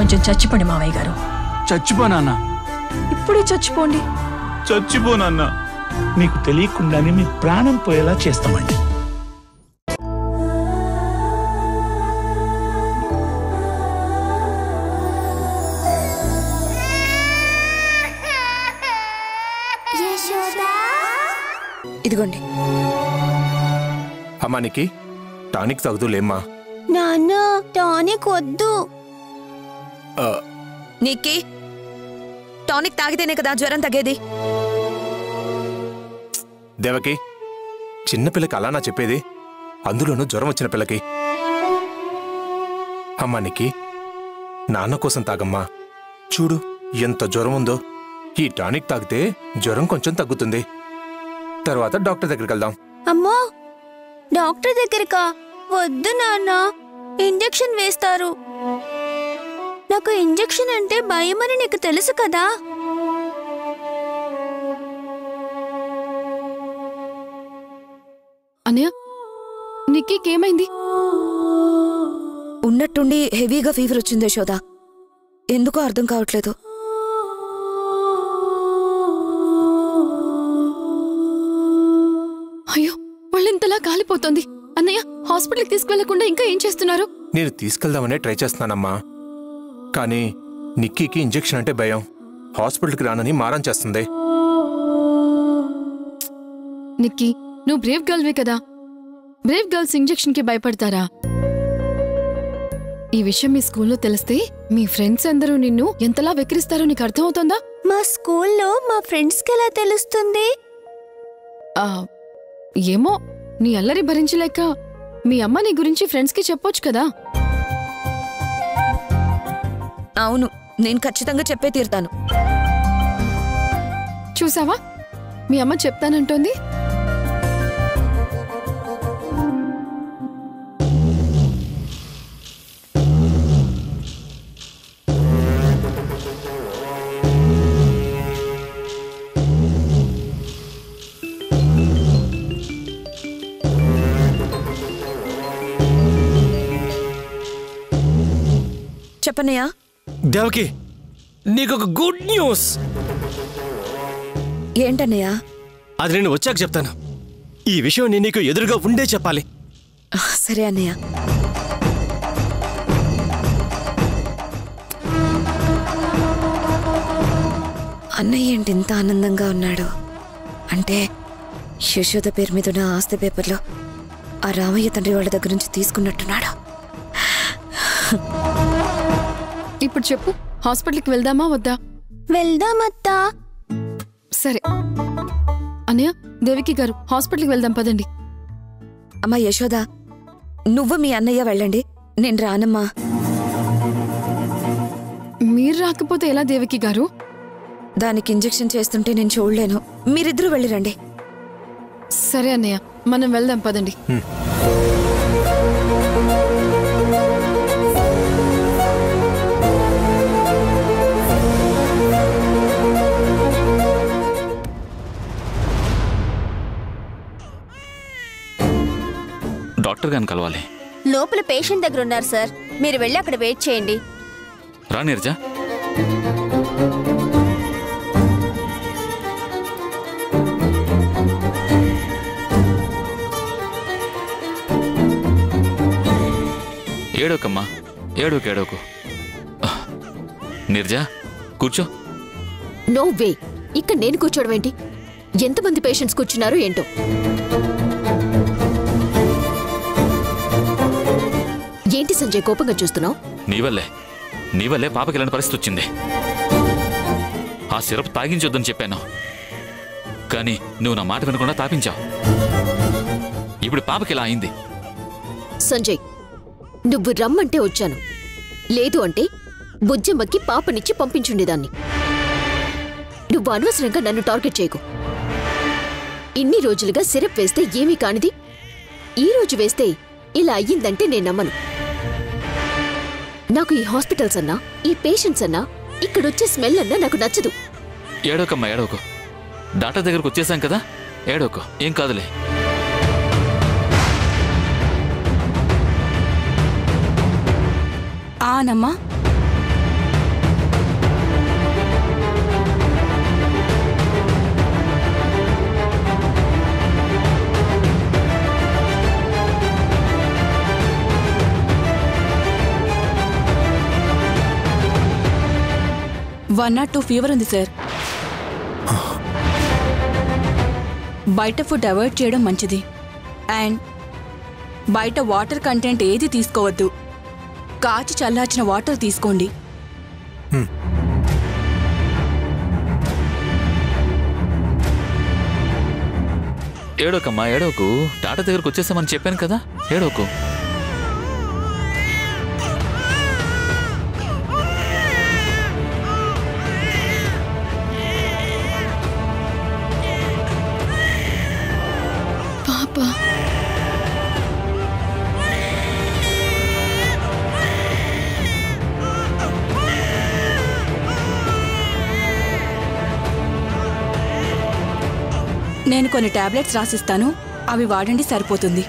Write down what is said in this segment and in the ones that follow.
కొంచెం చచ్చిపోండి మావయ్య గారు. చచ్చిపోనా? ఇప్పుడే చచ్చిపోండి. చచ్చిపోనన్నా. మీకు తెలియకుండానే మీ ప్రాణం పోయేలా చేస్తామండి. ఇదిగోండి. అమ్మా నీకి టానిక్ తగ్గుతులేమ్మా. నాన్న టానిక్ వద్దు. నీకి టానిక్ తాగితేనే కదా జ్వరం తగ్గేది. దేవకి, చిన్నపిల్లకి అలానా చెప్పేది, అందులోనూ జ్వరం వచ్చిన పిల్లకి. అమ్మా నీకి నాన్న కోసం తాగమ్మా. చూడు ఎంత జ్వరం ఉందో. ఈ టానిక్ తాగితే జ్వరం కొంచెం తగ్గుతుంది. తర్వాత డాక్టర్ దగ్గరికి వెళ్దాం. అమ్మో, డాక్టర్ దగ్గరకా? వద్దు నాన్న, ఇంజెక్షన్ వేస్తారు. నాకు ఇంజెక్షన్ అంటే భయమని నీకు తెలుసు కదా. అన్నయ్య, నీకేమైంది? ఉన్నట్టుండి హెవీగా ఫీవర్ వచ్చింది యశోద. ఎందుకో అర్థం కావట్లేదు. అయ్యో, వాళ్ళెంతలా కాలిపోతుంది. అన్నయ్య, హాస్పిటల్కి తీసుకువెళ్లకుండా ఇంకా ఏం చేస్తున్నారు? నేను తీసుకెళ్దామనే ట్రై చేస్తున్నానమ్మా. కానీ నిక్కీకి ఇంజెక్షన్ అంటే భయం. హాస్పిటల్కి రానని మారం చేస్తుంది. నిక్కీ, నువ్వు బ్రేవ్ గర్ల్వే కదా. బ్రేవ్ గర్ల్స్ ఇంజెక్షన్కి భయపడతారా? ఈ విషయం మీ స్కూల్లో తెలిస్తే మీ ఫ్రెండ్స్ అందరూ నిన్ను ఎంతలా వెక్కిరిస్తారో నీకు అర్థమవుతుందా? మా స్కూల్లో మా ఫ్రెండ్స్కి ఎలా తెలుస్తుంది? ఏమో, నీ అల్లరి భరించలేక మీ అమ్మ నీ గురించి ఫ్రెండ్స్కి చెప్పొచ్చు కదా. అవును, నేను ఖచ్చితంగా చెప్పే తీరుతాను. చూసావా, మీ అమ్మ చెప్తానంటోంది. చెప్పనయ్యా. దేవకి, నీకొక గుడ్ న్యూస్. ఏంటన్నయ్యా? అది నేను వచ్చాక చెప్తాను. ఈ విషయం నేను నీకు ఎదురుగా ఉండే చెప్పాలి. సరే అన్నయ్య. అన్నయ్య ఏంటి ఇంత ఆనందంగా ఉన్నాడు? అంటే యశోద పేరు మీద ఉన్న ఆస్తి పేపర్లో ఆ రామయ్య తండ్రి వాళ్ళ దగ్గర నుంచి తీసుకున్నట్టున్నాడు. ఇప్పుడు చెప్పు, హాస్పిటల్కి వెళ్దామా వద్దా? వెళ్దామత్తా. సరే అన్నయ్య, దేవికి గారు, హాస్పిటల్కి వెళ్దాం పదండి. అమ్మా యశోద, నువ్వు మీ అన్నయ్య వెళ్ళండి, నేను రానమ్మా. మీరు రాకపోతే ఎలా దేవికి గారు? దానికి ఇంజెక్షన్ చేస్తుంటే నేను చూడలేను. మీరిద్దరూ వెళ్ళిరండి. సరే అన్నయ్య, మనం వెళ్దాం పదండి. డాక్టర్ గారిని కలవాలి. లోపల పేషెంట్ దగ్గర ఉన్నారు సార్, మీరు వెళ్ళి అక్కడ వెయిట్ చేయండి. రా నీరజ. ఏడోకమ్మా, ఏడోకు. నీరజ కూర్చో. నో వే, ఇక్కడ నేను కూర్చోవడం ఏంటి? ఎంతమంది పేషెంట్స్ కూర్చున్నారో ఏంటో. ఏంటి సంజయ్ కోపంగా చూస్తున్నావు? నీ వల్లే పాపకి ఇలాంటి పరిస్థితి వచ్చింది. ఆ సిరప్ తాగించొద్దని చెప్పాను, కానీ నువ్వు నా మాట వినకుండా తాపించావు. ఇప్పుడు పాపకి ఇలా అయింది. సంజయ్, నువ్వు రమ్మంటే వచ్చాను, లేదు అంటే బుజ్జమ్మకి పాపనిచ్చి పంపించుండేదాన్ని. నువ్వు అనవసరంగా నన్ను టార్గెట్ చేయకు. ఇన్ని రోజులుగా సిరప్ వేస్తే ఏమీ కానిది ఈ రోజు వేస్తే ఇలా అయ్యిందంటే నేను నమ్మను. నాకు ఈ హాస్పిటల్స్ అన్నా, ఈ పేషెంట్స్ అన్నా, ఇక్కడొచ్చే స్మెల్ అన్నా నాకు నచ్చదు. ఏడోకమ్మా, ఏడోకు. డాక్టర్ దగ్గరకు వచ్చేసాం కదా, ఏడోకు, ఏం కాదులే. ఆనమ్మా. 102 ఫీవర్ ఉంది సార్. బయట ఫుడ్ అవాయిడ్ చేయడం మంచిది. అండ్ బయట వాటర్ కంటెంట్ ఏది తీసుకోవద్దు. కాచి చల్లార్చిన వాటర్ తీసుకోండి. ఏడోకమ్మా ఏడోకు. డాక్టర్ దగ్గరకు వచ్చేసామని చెప్పాను కదా, ఏడోకు. పాప నేను కొన్ని టాబ్లెట్స్ రాసిస్తాను, అవి వాడండి, సరిపోతుంది.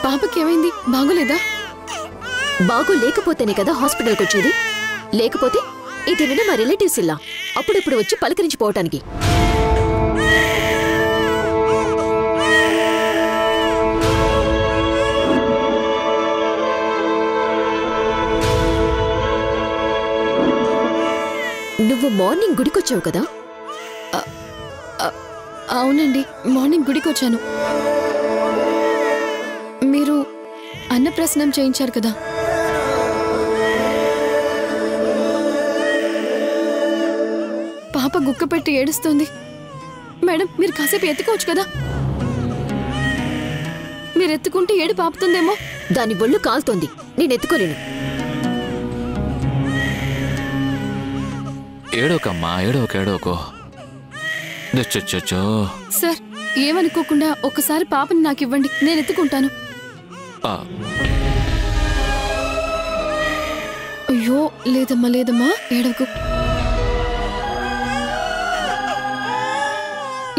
పాపకి ఏమైంది? బాగోలేదా? బాగోలేకపోతేనే కదా హాస్పిటల్కి వచ్చేది. లేకపోతే ఇది మా రిలేటివ్స్ ఇలా అప్పుడప్పుడు వచ్చి పలకరించిపోవటానికి. నువ్వు మార్నింగ్ గుడికొచ్చావు కదా? అవునండి, మార్నింగ్ గుడికి వచ్చాను. మీరు అన్నప్రసన్నం చేయించారు కదా? పాప గుక్క పెట్టి ఏడుస్తోంది. మేడం, మీరు కాసేపు ఎత్తుకోవచ్చు కదా? మీరు ఎత్తుకుంటే ఏడు పాపుతుందేమో. దాని ఒళ్ళు కాలుతోంది, నేను ఎత్తుకోలేను. ఏడోకమ్మా ఏడోకు ఏడోకు. సార్, ఏమనుకోకుండా ఒక్కసారి పాపని నాకు ఇవ్వండి, నేను ఎత్తుకుంటాను. అయ్యో లేదమ్మా లేదమ్మా, ఏడవకు.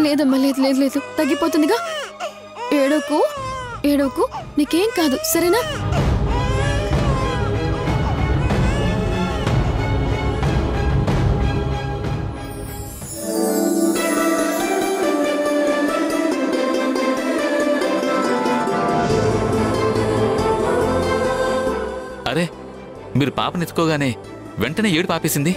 లేదమ్మా లేదు లేదు లేదు, తగ్గిపోతుందిగా. ఏడోకు ఏడోకు, నీకేం కాదు, సరేనా? అరే, మీరు పాపనెత్తుకోగానే వెంటనే ఏడు పాపేసింది.